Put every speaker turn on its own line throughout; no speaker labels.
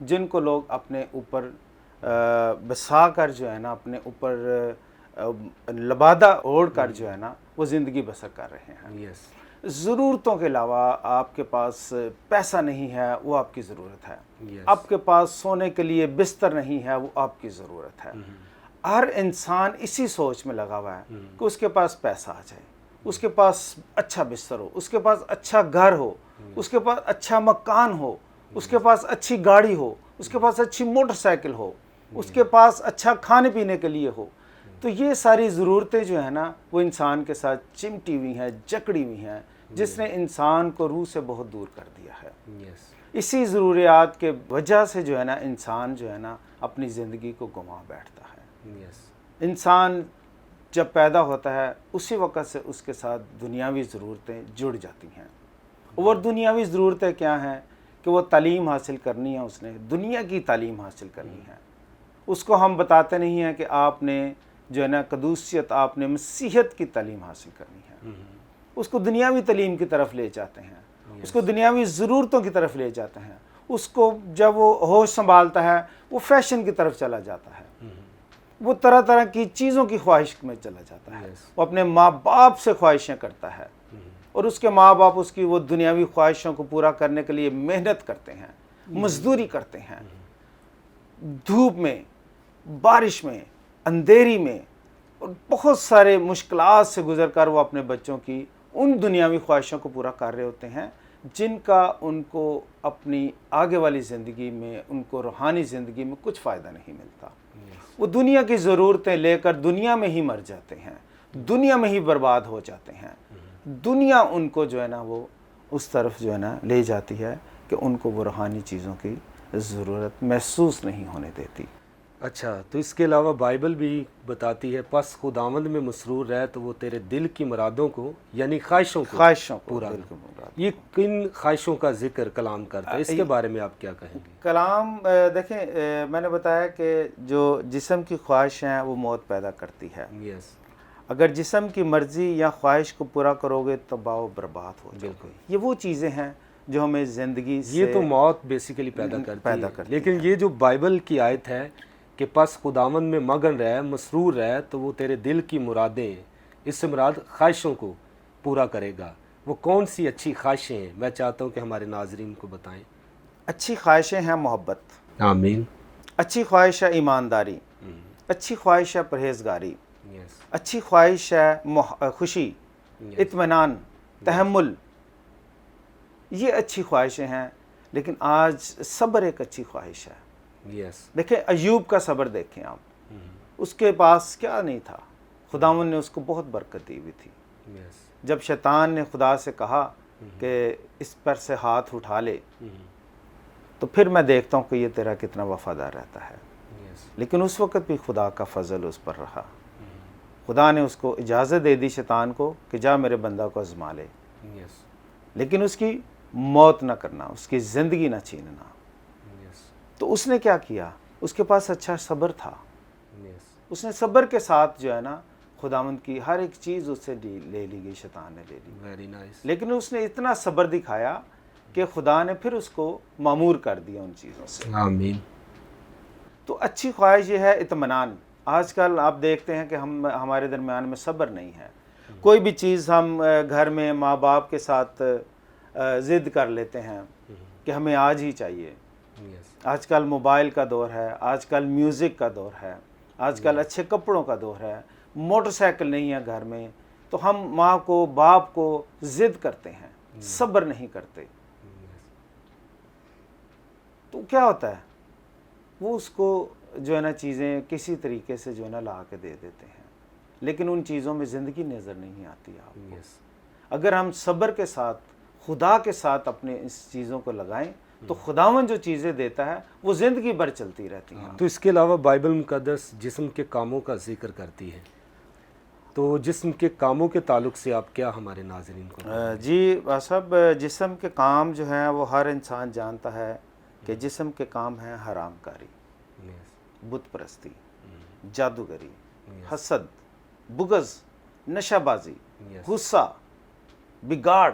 جن کو لوگ اپنے اوپر بسا کر جو ہے نا اپنے اوپر لبادہ اوڑھ کر جو ہے نا وہ زندگی بسر کر رہے ہیں.
یس.
ضرورتوں کے علاوہ آپ کے پاس پیسہ نہیں ہے وہ آپ کی ضرورت ہے.
Yes.
آپ کے پاس سونے کے لیے بستر نہیں ہے وہ آپ کی ضرورت ہے. ہر انسان اسی سوچ میں لگا ہوا ہے کہ اس کے پاس پیسہ آ جائے, اس کے پاس اچھا بستر ہو, اس کے پاس اچھا گھر ہو, اس کے پاس اچھا مکان ہو, اس کے پاس اچھی گاڑی ہو, اس کے پاس اچھی موٹر سائیکل ہو, اس کے پاس اچھا کھانے پینے کے لیے ہو. تو یہ ساری ضرورتیں جو ہیں نا وہ انسان کے ساتھ چمٹی ہوئی ہیں, جکڑی ہوئی ہیں, جس نے انسان کو روح سے بہت دور کر دیا ہے.
یس.
اسی ضروریات کے وجہ سے جو ہے نا انسان جو ہے نا اپنی زندگی کو گنوا بیٹھتا ہے.
یس.
انسان جب پیدا ہوتا ہے اسی وقت سے اس کے ساتھ دنیاوی ضرورتیں جڑ جاتی ہیں. اور دنیاوی ضرورتیں کیا ہیں کہ وہ تعلیم حاصل کرنی ہے, اس نے دنیا کی تعلیم حاصل کرنی ہے. اس کو ہم بتاتے نہیں ہیں کہ آپ نے جو ہے نا قدوسیت, آپ نے مسیحیت کی تعلیم حاصل کرنی ہے. اس کو دنیاوی تعلیم کی طرف لے جاتے ہیں, اس کو دنیاوی ضرورتوں کی طرف لے جاتے ہیں. اس کو جب وہ ہوش سنبھالتا ہے وہ فیشن کی طرف چلا جاتا ہے, وہ طرح طرح کی چیزوں کی خواہش میں چلا جاتا ہے. وہ اپنے ماں باپ سے خواہشیں کرتا ہے اور اس کے ماں باپ اس کی وہ دنیاوی خواہشوں کو پورا کرنے کے لیے محنت کرتے ہیں, مزدوری کرتے ہیں, دھوپ میں, بارش میں, اندھیری میں, اور بہت سارے مشکلات سے گزر کر وہ اپنے بچوں کی ان دنیاوی خواہشوں کو پورا کر رہے ہوتے ہیں جن کا ان کو اپنی آگے والی زندگی میں, ان کو روحانی زندگی میں کچھ فائدہ نہیں ملتا. وہ دنیا کی ضرورتیں لے کر دنیا میں ہی مر جاتے ہیں, دنیا میں ہی برباد ہو جاتے ہیں. دنیا ان کو جو ہے نا وہ اس طرف جو ہے نا لے جاتی ہے کہ ان کو وہ روحانی چیزوں کی ضرورت محسوس نہیں ہونے دیتی.
اچھا, تو اس کے علاوہ بائبل بھی بتاتی ہے پس خداوند میں مسرور رہ تو وہ تیرے دل کی مرادوں کو یعنی خواہشوں کو پورا کرے. یہ کن خواہشوں کا ذکر کلام کرتا ہے, اس کے بارے میں آپ کیا کہیں گے؟
کلام دیکھیں, میں نے بتایا کہ جو جسم کی خواہش ہیں وہ موت پیدا کرتی ہے.
یس.
اگر جسم کی مرضی یا خواہش کو پورا کرو گے تو باؤ برباد ہو جاؤ گے. یہ وہ چیزیں ہیں جو ہمیں زندگی سے,
یہ تو موت بیسیکلی پیدا کرتی ہے. لیکن یہ جو بائبل کی آیت ہے کہ پس خداوند میں مگن رہ, مسرور رہ تو وہ تیرے دل کی مرادیں, اس سے مراد خواہشوں کو پورا کرے گا. وہ کون سی اچھی خواہشیں ہیں؟ میں چاہتا ہوں کہ ہمارے ناظرین کو بتائیں.
اچھی خواہشیں ہیں محبت.
آمین.
اچھی خواہش ہے ایمانداری. اچھی خواہش ہے پرہیزگاری. اچھی خواہش ہے خوشی, اطمینان, تحمل. یہ اچھی خواہشیں ہیں. لیکن آج صبر ایک اچھی خواہش ہے. دیکھیں ایوب کا صبر دیکھیں آپ, اس کے پاس کیا نہیں تھا, خداوند نے اس کو بہت برکت دی ہوئی تھی. جب شیطان نے خدا سے کہا کہ اس پر سے ہاتھ اٹھا لے, تو پھر میں دیکھتا ہوں کہ یہ تیرا کتنا وفادار رہتا ہے. لیکن اس وقت بھی خدا کا فضل اس پر رہا. خدا نے اس کو اجازت دے دی شیطان کو کہ جا میرے بندہ کو آزما لے, لیکن اس کی موت نہ کرنا, اس کی زندگی نہ چھیننا. تو اس نے کیا کیا, اس کے پاس اچھا صبر تھا. اس نے صبر کے ساتھ جو ہے نا خداوند کی ہر ایک چیز اس سے لے لی گئی, شیطان نے لے لی. لیکن اس نے اتنا صبر دکھایا کہ خدا نے پھر اس کو معمور کر دیا ان چیزوں سے.
آمین.
تو اچھی خواہش یہ ہے اطمینان. آج کل آپ دیکھتے ہیں کہ ہمارے درمیان میں صبر نہیں ہے. کوئی بھی چیز ہم گھر میں ماں باپ کے ساتھ ضد کر لیتے ہیں کہ ہمیں آج ہی چاہیے. آج کل موبائل کا دور ہے, آج کل میوزک کا دور ہے, آج کل اچھے کپڑوں کا دور ہے, موٹر سائیکل نہیں ہے گھر میں, تو ہم ماں کو باپ کو ضد کرتے ہیں, صبر نہیں کرتے. تو کیا ہوتا ہے, وہ اس کو جو ہے نا چیزیں کسی طریقے سے جو ہے نا لا کے دے دیتے ہیں, لیکن ان چیزوں میں زندگی نظر نہیں آتی آپ کو. اگر ہم صبر کے ساتھ خدا کے ساتھ اپنے اس چیزوں کو لگائیں تو خداوند جو چیزیں دیتا ہے وہ زندگی بھر چلتی رہتی ہیں.
تو اس کے علاوہ بائبل مقدس جسم کے کاموں کا ذکر کرتی ہے, تو جسم کے کاموں کے تعلق سے آپ کیا ہمارے ناظرین کو؟
جی صاحب, جسم کے کام جو ہیں وہ ہر انسان جانتا ہے کہ جسم کے کام ہیں حرام کاری, بت پرستی, جادوگری, حسد, بغض, نشہ بازی, غصہ, بگاڑ,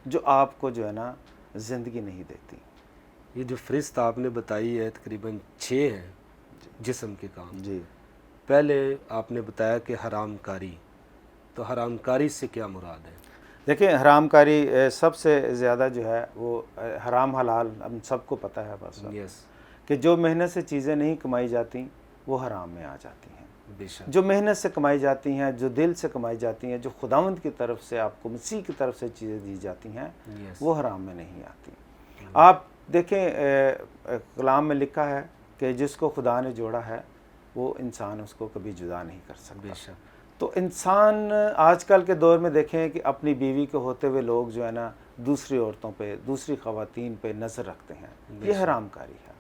جو آپ کو جو ہے نا زندگی نہیں دیتی.
یہ جو فہرست آپ نے بتائی ہے تقریباً 6 ہیں جسم کے کام.
جی
پہلے آپ نے بتایا کہ حرام کاری، تو حرام کاری سے کیا مراد ہے؟
دیکھیں، حرام کاری سب سے زیادہ جو ہے وہ حرام حلال ہم سب کو پتہ ہے بس،
یس،
کہ جو محنت سے چیزیں نہیں کمائی جاتی وہ حرام میں آ جاتی ہیں.
بے شک.
جو محنت سے کمائی جاتی ہیں، جو دل سے کمائی جاتی ہیں، جو خداوند کی طرف سے آپ کو مسیح کی طرف سے چیزیں دی جاتی ہیں،
یس،
وہ حرام میں نہیں آتی. آپ دیکھیں کلام میں لکھا ہے کہ جس کو خدا نے جوڑا ہے وہ انسان اس کو کبھی جدا نہیں کر سکتا.
بے شک.
تو انسان آج کل کے دور میں دیکھیں کہ اپنی بیوی کے ہوتے ہوئے لوگ جو ہے نا دوسری عورتوں پہ، دوسری خواتین پہ نظر رکھتے ہیں. یہ حرام کاری ہے.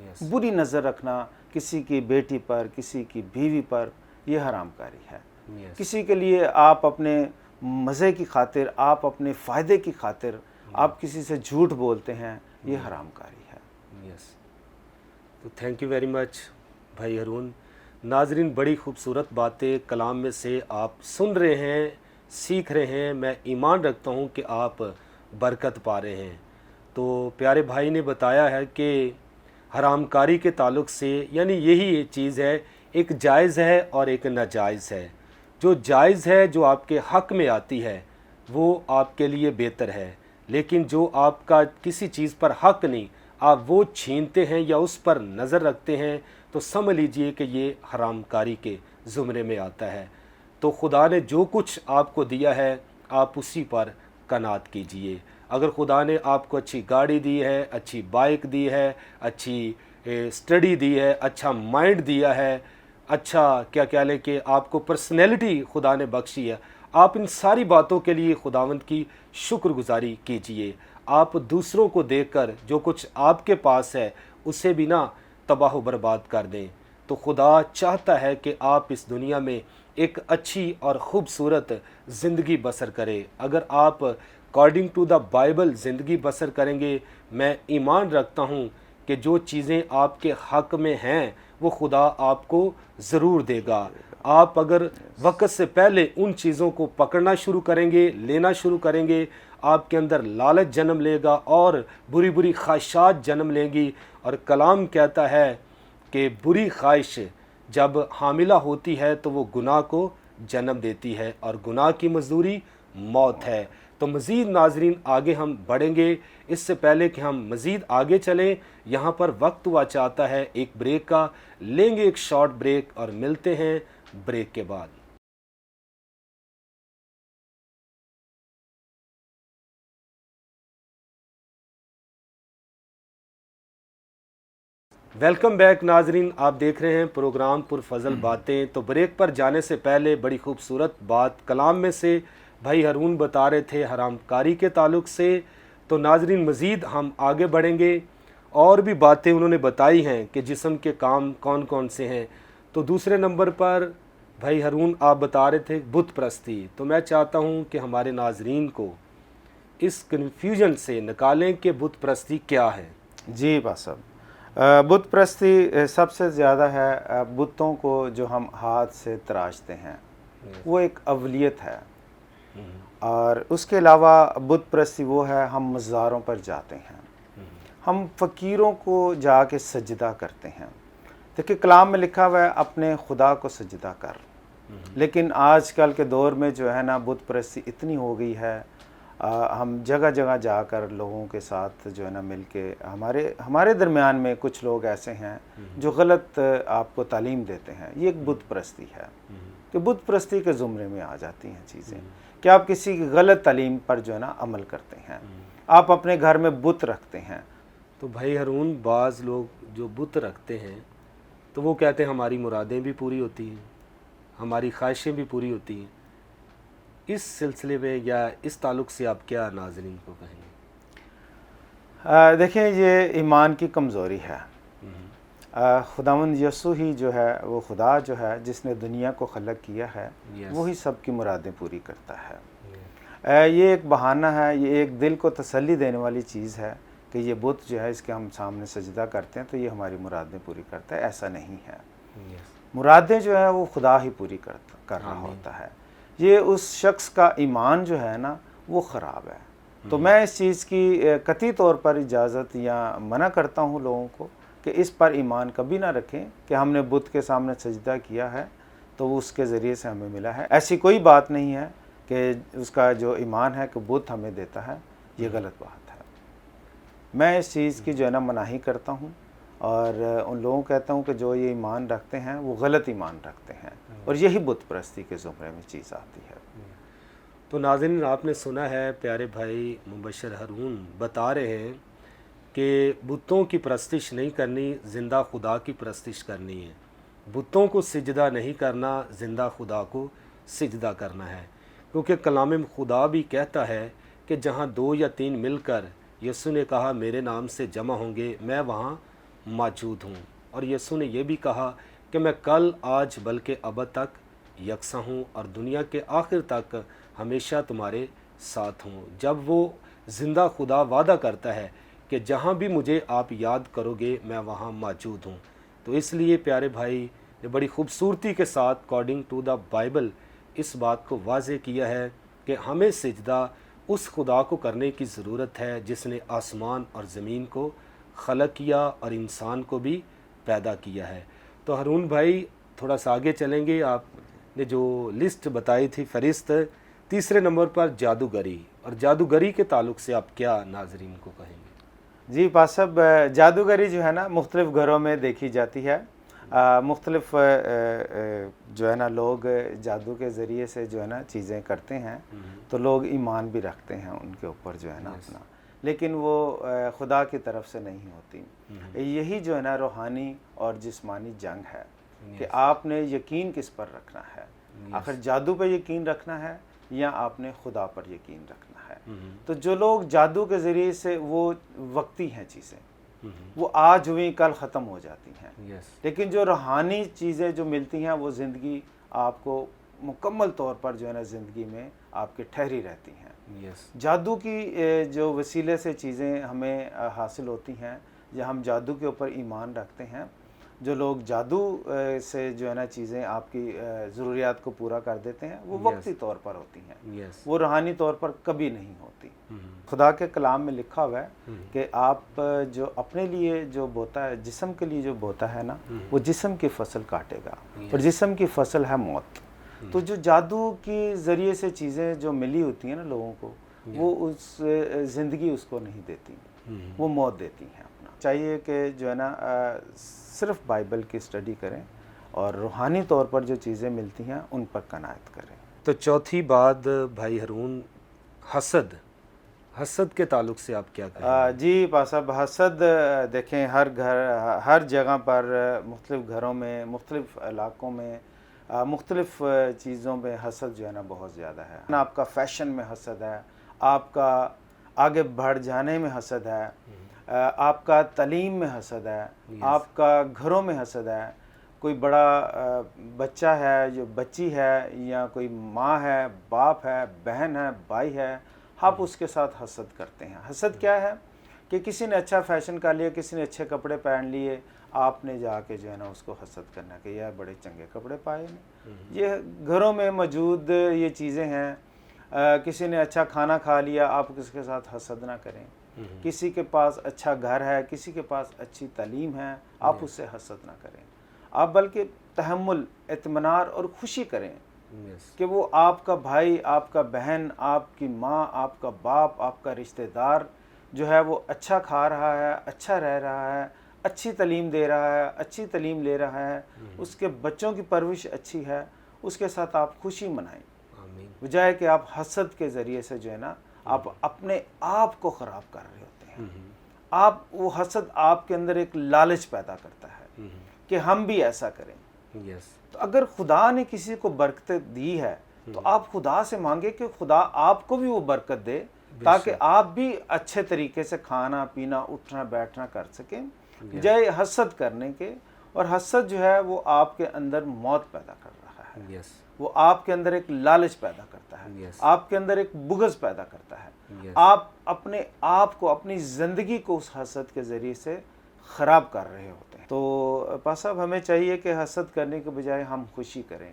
یس،
بری نظر رکھنا کسی کی بیٹی پر، کسی کی بیوی پر، یہ حرام کاری ہے.
یس،
کسی کے لیے آپ اپنے مزے کی خاطر، آپ اپنے فائدے کی خاطر آپ کسی سے جھوٹ بولتے ہیں، یہ حرام کاری ہے.
یس. تو تھینک یو ویری مچ بھائی ہارون. ناظرین، بڑی خوبصورت باتیں کلام میں سے آپ سن رہے ہیں، سیکھ رہے ہیں. میں ایمان رکھتا ہوں کہ آپ برکت پا رہے ہیں. تو پیارے بھائی نے بتایا ہے کہ حرام کاری کے تعلق سے یعنی یہی چیز ہے، ایک جائز ہے اور ایک ناجائز ہے. جو جائز ہے، جو آپ کے حق میں آتی ہے، وہ آپ کے لیے بہتر ہے. لیکن جو آپ کا کسی چیز پر حق نہیں، آپ وہ چھینتے ہیں یا اس پر نظر رکھتے ہیں، تو سمجھ لیجئے کہ یہ حرام کاری کے زمرے میں آتا ہے. تو خدا نے جو کچھ آپ کو دیا ہے آپ اسی پر قناعت کیجئے. اگر خدا نے آپ کو اچھی گاڑی دی ہے، اچھی بائک دی ہے، اچھی اسٹڈی دی ہے، اچھا مائنڈ دیا ہے، اچھا کیا کہہ لیں کہ آپ کو پرسنالٹی خدا نے بخشی ہے، آپ ان ساری باتوں کے لیے خداوند کی شکر گزاری کیجئے. آپ دوسروں کو دیکھ کر جو کچھ آپ کے پاس ہے اسے بھی نہ تباہ و برباد کر دیں. تو خدا چاہتا ہے کہ آپ اس دنیا میں ایک اچھی اور خوبصورت زندگی بسر کریں. اگر آپ اکارڈنگ ٹو دا بائبل زندگی بسر کریں گے، میں ایمان رکھتا ہوں کہ جو چیزیں آپ کے حق میں ہیں وہ خدا آپ کو ضرور دے گا. آپ اگر وقت سے پہلے ان چیزوں کو پکڑنا شروع کریں گے، لینا شروع کریں گے، آپ کے اندر لالچ جنم لے گا اور بری بری خواہشات جنم لیں گی. اور کلام کہتا ہے کہ بری خواہش جب حاملہ ہوتی ہے تو وہ گناہ کو جنم دیتی ہے، اور گناہ کی مزدوری موت ہے. تو مزید ناظرین آگے ہم بڑھیں گے. اس سے پہلے کہ ہم مزید آگے چلیں، یہاں پر وقت ہوا چاہتا ہے ایک بریک کا. لیں گے ایک شارٹ بریک اور ملتے ہیں بریک کے بعد. ویلکم بیک ناظرین، آپ دیکھ رہے ہیں پروگرام پرفضل باتیں. تو بریک پر جانے سے پہلے بڑی خوبصورت بات کلام میں سے بھائی ہارون بتا رہے تھے حرام کاری کے تعلق سے. تو ناظرین مزید ہم آگے بڑھیں گے. اور بھی باتیں انہوں نے بتائی ہیں کہ جسم کے کام کون کون سے ہیں. تو دوسرے نمبر پر بھائی ہارون آپ بتا رہے تھے بت پرستی. تو میں چاہتا ہوں کہ ہمارے ناظرین کو اس کنفیوژن سے نکالیں کہ بت پرستی کیا ہے.
جی بس صاحب، بت پرستی سب سے زیادہ ہے بتوں کو جو ہم ہاتھ سے تراشتے ہیں، وہ ایک اولیت ہے. اور اس کے علاوہ بت پرستی وہ ہے ہم مزاروں پر جاتے ہیں، ہم فقیروں کو جا کے سجدہ کرتے ہیں. دیکھیں کلام میں لکھا ہوا ہے اپنے خدا کو سجدہ کر. لیکن آج کل کے دور میں جو ہے نا بت پرستی اتنی ہو گئی ہے، ہم جگہ جگہ جا کر لوگوں کے ساتھ جو ہے نا مل کے ہمارے درمیان میں کچھ لوگ ایسے ہیں جو غلط آپ کو تعلیم دیتے ہیں. یہ ایک بت پرستی ہے کہ بت پرستی کے زمرے میں آ جاتی ہیں چیزیں کہ آپ کسی کی غلط تعلیم پر جو ہے نا عمل کرتے ہیں، آپ اپنے گھر میں بت رکھتے ہیں.
تو بھائی ہارون، بعض لوگ جو بت رکھتے ہیں تو وہ کہتے ہیں ہماری مرادیں بھی پوری ہوتی ہیں، ہماری خواہشیں بھی پوری ہوتی ہیں. اس سلسلے میں یا اس تعلق سے آپ کیا ناظرین کو کہیں گے؟
دیکھیں یہ ایمان کی کمزوری ہے. خداوند یسوع ہی جو ہے وہ خدا جو ہے جس نے دنیا کو خلق کیا ہے، وہی سب کی مرادیں پوری کرتا ہے. یہ ایک بہانہ ہے، یہ ایک دل کو تسلی دینے والی چیز ہے کہ یہ بت جو ہے اس کے ہم سامنے سجدہ کرتے ہیں تو یہ ہماری مرادیں پوری کرتا ہے. ایسا نہیں ہے. مرادیں جو ہے وہ خدا ہی پوری کر رہا ہوتا ہے. یہ اس شخص کا ایمان جو ہے نا وہ خراب ہے. تو میں اس چیز کی قطعی طور پر اجازت یا منع کرتا ہوں لوگوں کو کہ اس پر ایمان کبھی نہ رکھیں کہ ہم نے بت کے سامنے سجدہ کیا ہے تو وہ اس کے ذریعے سے ہمیں ملا ہے. ایسی کوئی بات نہیں ہے کہ اس کا جو ایمان ہے کہ بت ہمیں دیتا ہے، یہ غلط بات ہے. میں اس چیز کی جو ہے نا مناہی کرتا ہوں اور ان لوگوں کو کہتا ہوں کہ جو یہ ایمان رکھتے ہیں وہ غلط ایمان رکھتے ہیں، اور یہی بت پرستی کے زمرے میں چیز آتی ہے.
تو ناظرین، آپ نے سنا ہے پیارے بھائی مبشر ہارون بتا رہے ہیں کہ بتوں کی پرستش نہیں کرنی، زندہ خدا کی پرستش کرنی ہے. بتوں کو سجدہ نہیں کرنا، زندہ خدا کو سجدہ کرنا ہے. کیونکہ کلام خدا بھی کہتا ہے کہ جہاں 2 یا 3 مل کر، یسوع نے کہا میرے نام سے جمع ہوں گے، میں وہاں موجود ہوں. اور یسوع نے یہ بھی کہا کہ میں کل، آج، بلکہ ابد تک یکساں ہوں اور دنیا کے آخر تک ہمیشہ تمہارے ساتھ ہوں. جب وہ زندہ خدا وعدہ کرتا ہے کہ جہاں بھی مجھے آپ یاد کرو گے میں وہاں موجود ہوں، تو اس لیے پیارے بھائی نے بڑی خوبصورتی کے ساتھ اکارڈنگ ٹو دا بائبل اس بات کو واضح کیا ہے کہ ہمیں سجدہ اس خدا کو کرنے کی ضرورت ہے جس نے آسمان اور زمین کو خلق کیا اور انسان کو بھی پیدا کیا ہے. تو ہارون بھائی تھوڑا سا آگے چلیں گے. آپ نے جو لسٹ بتائی تھی فہرست، تیسرے نمبر پر جادوگری، اور جادوگری کے تعلق سے آپ کیا ناظرین کو کہیں گے؟
جی پاس صاحب، جادوگری جو ہے نا مختلف گھروں میں دیکھی جاتی ہے. مختلف جو ہے نا لوگ جادو کے ذریعے سے جو ہے نا چیزیں کرتے ہیں، تو لوگ ایمان بھی رکھتے ہیں ان کے اوپر جو ہے نا اپنا، لیکن وہ خدا کی طرف سے نہیں ہوتی. یہی جو ہے نا روحانی اور جسمانی جنگ ہے کہ آپ نے یقین کس پر رکھنا ہے. آخر جادو پہ یقین رکھنا ہے یا آپ نے خدا پر یقین رکھنا ہے. تو جو لوگ جادو کے ذریعے سے، وہ وقتی ہیں چیزیں، وہ آج ہوئی کل ختم ہو جاتی ہیں. لیکن جو روحانی چیزیں جو ملتی ہیں وہ زندگی آپ کو مکمل طور پر جو ہے نا زندگی میں آپ کے ٹھہری رہتی ہیں. جادو کی جو وسیلے سے چیزیں ہمیں حاصل ہوتی ہیں، یا ہم جادو کے اوپر ایمان رکھتے ہیں، جو لوگ جادو سے جو ہے نا چیزیں آپ کی ضروریات کو پورا کر دیتے ہیں، وہ وقتی طور پر ہوتی ہیں، وہ روحانی طور پر کبھی نہیں ہوتی. خدا کے کلام میں لکھا ہوا ہے کہ آپ جو اپنے لیے جو بوتا ہے، جسم کے لیے جو بوتا ہے نا، وہ جسم کی فصل کاٹے گا، اور جسم کی فصل ہے موت. تو جو جادو کی ذریعے سے چیزیں جو ملی ہوتی ہیں نا لوگوں کو، وہ اس زندگی اس کو نہیں دیتی، وہ موت دیتی ہیں. اپنا چاہیے کہ جو ہے نا صرف بائبل کی اسٹڈی کریں اور روحانی طور پر جو چیزیں ملتی ہیں ان پر قناعت کریں.
تو چوتھی بات بھائی ہارون، حسد کے تعلق سے آپ کیا کہیں گے؟
جی پاس صاحب، حسد دیکھیں ہر گھر، ہر جگہ پر، مختلف گھروں میں، مختلف علاقوں میں، مختلف چیزوں میں حسد جو ہے نا بہت زیادہ ہے. آپ کا فیشن میں حسد ہے، آپ کا آگے بڑھ جانے میں حسد ہے، آپ کا تعلیم میں حسد ہے، آپ کا گھروں میں حسد ہے. کوئی بڑا بچہ ہے، جو بچی ہے، یا کوئی ماں ہے، باپ ہے، بہن ہے، بھائی ہے، آپ اس کے ساتھ حسد کرتے ہیں. حسد کیا ہے کہ کسی نے اچھا فیشن کر لیا، کسی نے اچھے کپڑے پہن لیے، آپ نے جا کے جو ہے نا اس کو حسد کرنا کہ یہ بڑے چنگے کپڑے پائے ہیں. یہ گھروں میں موجود یہ چیزیں ہیں. کسی نے اچھا کھانا کھا لیا، آپ اس کے ساتھ حسد نہ کریں. کسی کے پاس اچھا گھر ہے، کسی کے پاس اچھی تعلیم ہے، آپ اس سے حسد نہ کریں. آپ بلکہ تحمل، اطمینان اور خوشی کریں کہ وہ آپ کا بھائی، آپ کا بہن، آپ کی ماں، آپ کا باپ، آپ کا رشتہ دار جو ہے وہ اچھا کھا رہا ہے، اچھا رہ رہا ہے، اچھی تعلیم دے رہا ہے، اچھی تعلیم لے رہا ہے، اس کے بچوں کی پرورش اچھی ہے. اس کے ساتھ آپ خوشی منائیں، بجائے کہ آپ حسد کے ذریعے سے جو ہے نا آپ اپنے آپ کو خراب کر رہے ہوتے ہیں. آپ وہ حسد آپ کے اندر ایک لالچ پیدا کرتا ہے کہ ہم بھی ایسا کریں. تو اگر خدا نے کسی کو برکت دی ہے تو آپ خدا سے مانگے کہ خدا آپ کو بھی وہ برکت دے، تاکہ آپ بھی اچھے طریقے سے کھانا پینا، اٹھنا بیٹھنا کر سکیں، بجائے حسد کرنے کے. اور حسد جو ہے وہ آپ کے اندر موت پیدا کر رہا ہے. وہ آپ کے اندر ایک لالچ پیدا کرتا ہے، آپ کے اندر ایک بغض پیدا کرتا ہے. آپ اپنے آپ کو، اپنی زندگی کو اس حسد کے ذریعے سے خراب کر رہے ہوتے ہیں. تو پاس صاحب ہمیں چاہیے کہ حسد کرنے کے بجائے ہم خوشی کریں.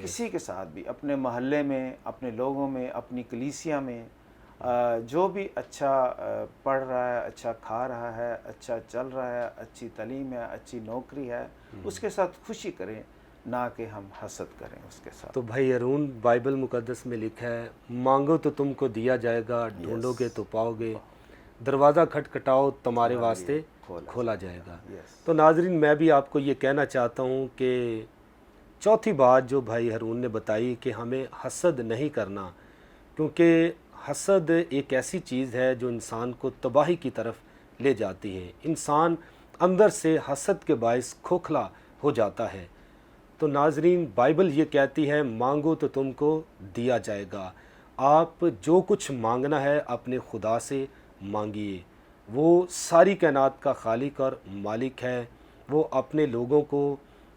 کسی کے ساتھ بھی، اپنے محلے میں، اپنے لوگوں میں، اپنی کلیسیا میں، جو بھی اچھا پڑھ رہا ہے، اچھا کھا رہا ہے، اچھا چل رہا ہے، اچھی تعلیم ہے، اچھی نوکری ہے، اس کے ساتھ خوشی کریں، نہ کہ ہم حسد کریں اس کے ساتھ۔
تو بھائی ہارون، بائبل مقدس میں لکھا ہے مانگو تو تم کو دیا جائے گا، ڈھونڈو گے تو پاؤ گے، دروازہ کھٹکھٹاؤ تمہارے واسطے کھولا جائے گا۔ تو ناظرین، میں بھی آپ کو یہ کہنا چاہتا ہوں کہ چوتھی بات جو بھائی ہارون نے بتائی کہ ہمیں حسد نہیں کرنا، کیونکہ حسد ایک ایسی چیز ہے جو انسان کو تباہی کی طرف لے جاتی ہے۔ انسان اندر سے حسد کے باعث کھوکھلا ہو جاتا ہے۔ تو ناظرین، بائبل یہ کہتی ہے مانگو تو تم کو دیا جائے گا۔ آپ جو کچھ مانگنا ہے اپنے خدا سے مانگیے، وہ ساری کائنات کا خالق اور مالک ہے۔ وہ اپنے لوگوں کو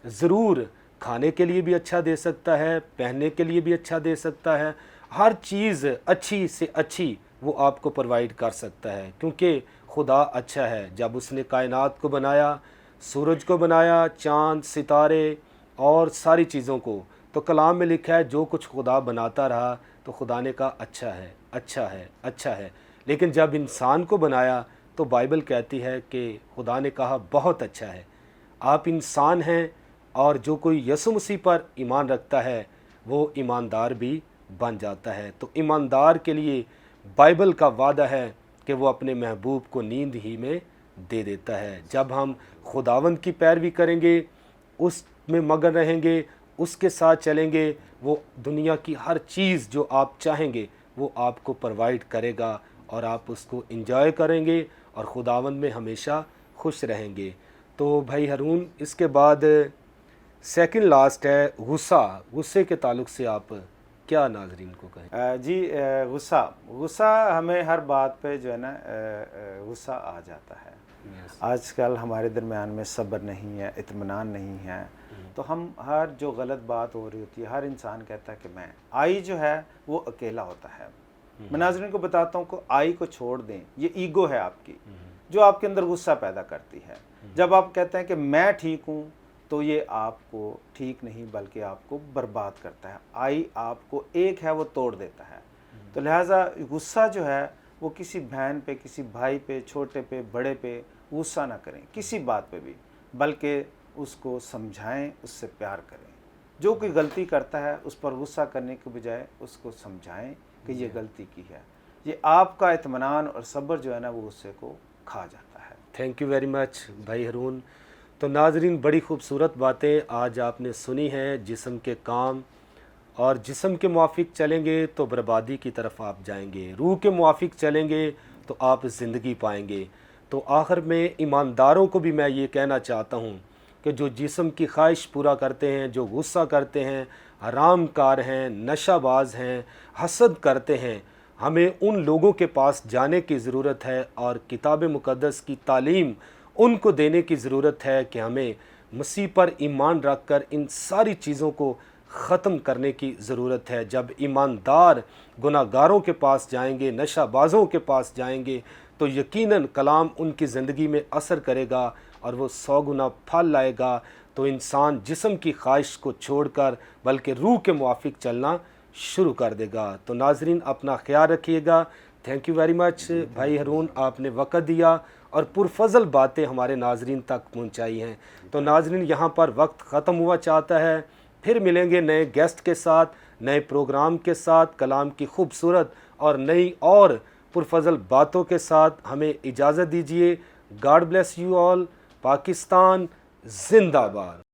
ضرور کھانے کے لیے بھی اچھا دے سکتا ہے، پہننے کے لیے بھی اچھا دے سکتا ہے، ہر چیز اچھی سے اچھی وہ آپ کو پرووائڈ کر سکتا ہے، کیونکہ خدا اچھا ہے۔ جب اس نے کائنات کو بنایا، سورج کو بنایا، چاند، ستارے اور ساری چیزوں کو، تو کلام میں لکھا ہے جو کچھ خدا بناتا رہا تو خدا نے کہا اچھا ہے، اچھا ہے، اچھا ہے۔ لیکن جب انسان کو بنایا تو بائبل کہتی ہے کہ خدا نے کہا بہت اچھا ہے۔ آپ انسان ہیں، اور جو کوئی یسوع مسیح پر ایمان رکھتا ہے وہ ایماندار بھی بن جاتا ہے۔ تو ایماندار کے لیے بائبل کا وعدہ ہے کہ وہ اپنے محبوب کو نیند ہی میں دے دیتا ہے۔ جب ہم خداوند کی پیروی کریں گے، اس میں مگن رہیں گے، اس کے ساتھ چلیں گے، وہ دنیا کی ہر چیز جو آپ چاہیں گے وہ آپ کو پرووائڈ کرے گا، اور آپ اس کو انجوائے کریں گے اور خداوند میں ہمیشہ خوش رہیں گے۔ تو بھائی ہارون، اس کے بعد سیکنڈ لاسٹ ہے غصے کے تعلق سے آپ کیا ناظرین کو کہیں؟
جی، غصہ ہمیں ہر بات پہ جو ہے نا غصہ آ جاتا ہے۔ آج کل ہمارے درمیان میں صبر نہیں ہے، اطمینان نہیں ہے، تو ہم ہر جو غلط بات ہو رہی ہوتی ہے ہر انسان کہتا ہے کہ میں آئی جو ہے وہ اکیلا ہوتا ہے۔ میں ناظرین کو بتاتا ہوں کہ آئی کو چھوڑ دیں، یہ ایگو ہے آپ کی جو آپ کے اندر غصہ پیدا کرتی ہے۔ جب آپ کہتے ہیں کہ میں ٹھیک ہوں تو یہ آپ کو ٹھیک نہیں بلکہ آپ کو برباد کرتا ہے۔ آئی آپ کو ایک ہے وہ توڑ دیتا ہے۔ تو لہٰذا غصہ جو ہے وہ کسی بہن پہ، کسی بھائی پہ، چھوٹے پہ، بڑے پہ غصہ نہ کریں کسی بات پہ بھی، بلکہ اس کو سمجھائیں، اس سے پیار کریں۔ جو کوئی غلطی کرتا ہے اس پر غصہ کرنے کے بجائے اس کو سمجھائیں کہ یہ غلطی کی ہے۔ یہ آپ کا اطمینان اور صبر جو ہے نا وہ غصے کو کھا جاتا ہے۔
تھینک یو ویری مچ بھائی ہارون۔ تو ناظرین، بڑی خوبصورت باتیں آج آپ نے سنی ہیں۔ جسم کے کام اور جسم کے موافق چلیں گے تو بربادی کی طرف آپ جائیں گے، روح کے موافق چلیں گے تو آپ زندگی پائیں گے۔ تو آخر میں ایمانداروں کو بھی میں یہ کہنا چاہتا ہوں کہ جو جسم کی خواہش پورا کرتے ہیں، جو غصہ کرتے ہیں، حرام کار ہیں، نشہ باز ہیں، حسد کرتے ہیں، ہمیں ان لوگوں کے پاس جانے کی ضرورت ہے اور کتاب مقدس کی تعلیم ان کو دینے کی ضرورت ہے کہ ہمیں مسیح پر ایمان رکھ کر ان ساری چیزوں کو ختم کرنے کی ضرورت ہے۔ جب ایماندار گناہ گاروں کے پاس جائیں گے، نشہ بازوں کے پاس جائیں گے، تو یقیناً کلام ان کی زندگی میں اثر کرے گا اور وہ 100 گنا پھل لائے گا۔ تو انسان جسم کی خواہش کو چھوڑ کر بلکہ روح کے موافق چلنا شروع کر دے گا۔ تو ناظرین، اپنا خیال رکھیے گا۔ تھینک یو ویری مچ بھائی ہارون، آپ نے وقت دیا اور پرفضل باتیں ہمارے ناظرین تک پہنچائی ہیں۔ تو ناظرین، یہاں پر وقت ختم ہوا چاہتا ہے، پھر ملیں گے نئے گیسٹ کے ساتھ، نئے پروگرام کے ساتھ، کلام کی خوبصورت اور نئی اور پرفضل باتوں کے ساتھ۔ ہمیں اجازت دیجیے۔ God bless you all. Pakistan زندہ باد۔